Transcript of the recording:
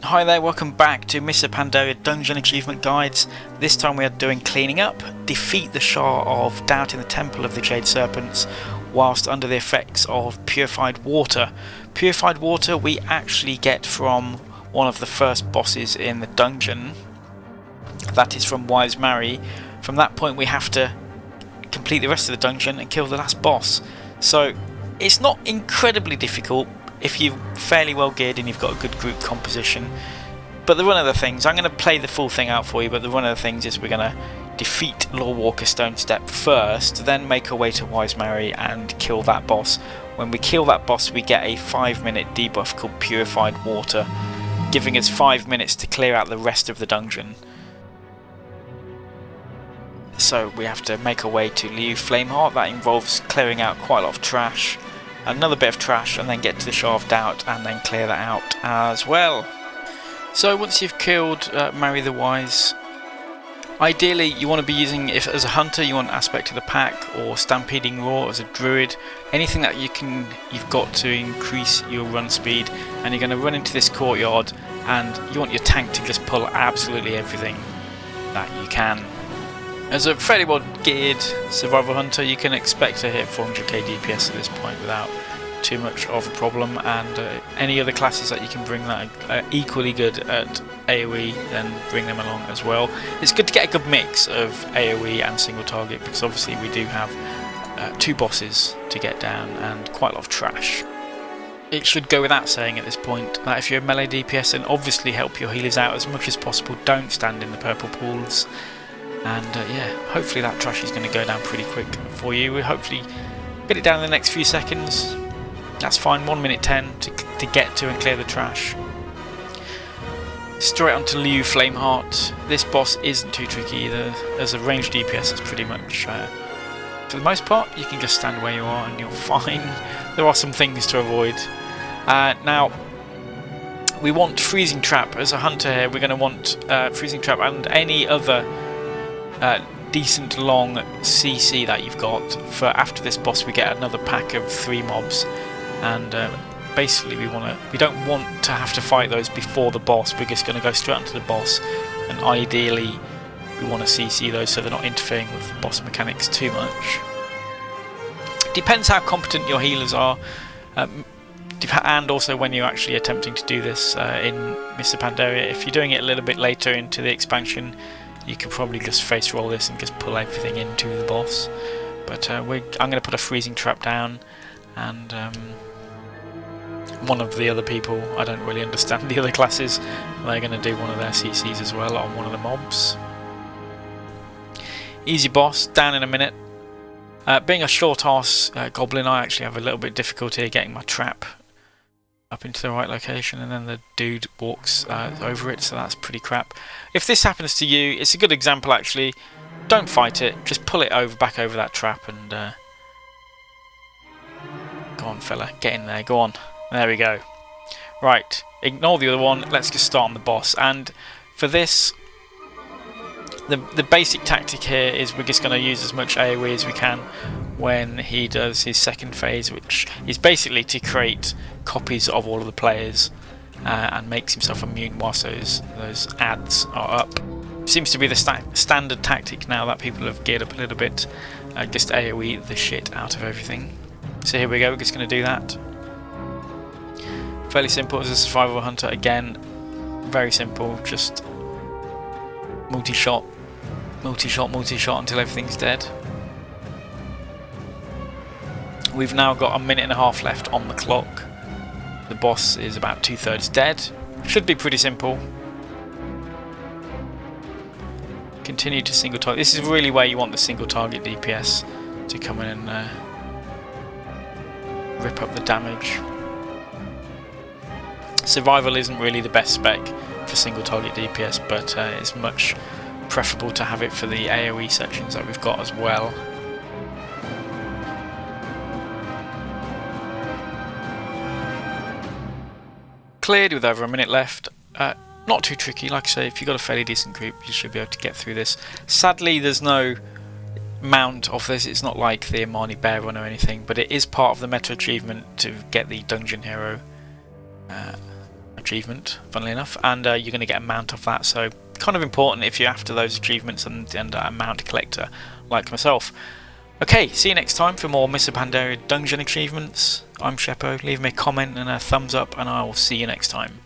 Hi there, welcome back to Mr. Pandaria Dungeon Achievement Guides. This time we are doing cleaning up. Defeat the Sha of Doubt in the Temple of the Jade Serpents whilst under the effects of Purified Water. Purified Water we actually get from one of the first bosses in the dungeon. That is from Wise Mary. From that point we have to complete the rest of the dungeon and kill the last boss. So it's not incredibly difficult if you're fairly well geared and you've got a good group composition. But the one of the things, I'm going to play the full thing out for you, but the one of the things is we're going to defeat Lorewalker Stonestep first, then make our way to Wise Mary and kill that boss. When we kill that boss we get a 5-minute debuff called Purified Water, giving us 5 minutes to clear out the rest of the dungeon. So we have to make our way to Liu Flameheart. That involves clearing out quite a lot of trash, another bit of trash, and then get to the Sha of Doubt and then clear that out as well. So once you've killed Mary the Wise, ideally you want to be using, if as a hunter you want Aspect of the Pack or Stampeding Roar as a druid, anything that you've got to increase your run speed, and you're going to run into this courtyard and you want your tank to just pull absolutely everything that you can. As a fairly well geared survival hunter you can expect to hit 400k DPS at this point without too much of a problem, and any other classes that you can bring that are equally good at AoE, then bring them along as well. It's good to get a good mix of AoE and single target, because obviously we do have 2 bosses to get down and quite a lot of trash. It should go without saying at this point that if you're a melee DPS, then obviously help your healers out as much as possible. Don't stand in the purple pools. And yeah, hopefully that trash is going to go down pretty quick for you. We'll hopefully get it down in the next few seconds. That's fine, 1 minute 10 to get to and clear the trash. Straight onto Liu Flameheart. This boss isn't too tricky either. As a ranged DPS it's pretty much, for the most part, you can just stand where you are and you're fine. There are some things to avoid. Now, we want Freezing Trap. As a hunter here, we're going to want Freezing Trap and any other decent long CC that you've got. For after this boss we get another pack of 3 mobs, and basically we don't want to have to fight those before the boss. We're just going to go straight onto the boss, and ideally we want to CC those so they're not interfering with the boss mechanics too much. Depends how competent your healers are, and also when you're actually attempting to do this in Mr. Pandaria. If you're doing it a little bit later into the expansion, you can probably just face roll this and just pull everything into the boss. But I'm going to put a freezing trap down, and one of the other people, I don't really understand the other classes, they're going to do one of their CCs as well on one of the mobs. Easy boss, down in a minute. Being a short arse goblin, I actually have a little bit of difficulty getting my trap up into the right location, and then the dude walks over it, so that's pretty crap. If this happens to you, it's a good example actually. Don't fight it, just pull it back over that trap, and go on fella, get in there, go on. There we go. Right, ignore the other one, let's just start on the boss. And for this, the basic tactic here is we're just going to use as much AoE as we can when he does his second phase, which is basically to create copies of all of the players and makes himself immune whilst those ads are up. Seems to be the standard tactic now that people have geared up a little bit, just AoE the shit out of everything. So here we go, we're just going to do that. Fairly simple as a survival hunter, again, very simple, just multi-shot, multi-shot, multi-shot until everything's dead. We've now got 1.5 minutes left on the clock. The boss is about 2/3 dead. Should be pretty simple. Continue to single target. This is really where you want the single target DPS to come in and rip up the damage. Survival isn't really the best spec for single target DPS, but it's much preferable to have it for the AoE sections that we've got as well. Cleared with over 1 minute left. Not too tricky, like I say, if you've got a fairly decent group you should be able to get through this. Sadly there's no mount of this, it's not like the Imani Bear Run or anything, but it is part of the meta achievement to get the Dungeon Hero. I've achievement, funnily enough, and you're going to get a mount off that, so kind of important if you're after those achievements and a mount collector like myself. Okay, see you next time for more Mr. Pandaria dungeon achievements. I'm Sheppo, leave me a comment and a thumbs up, and I will see you next time.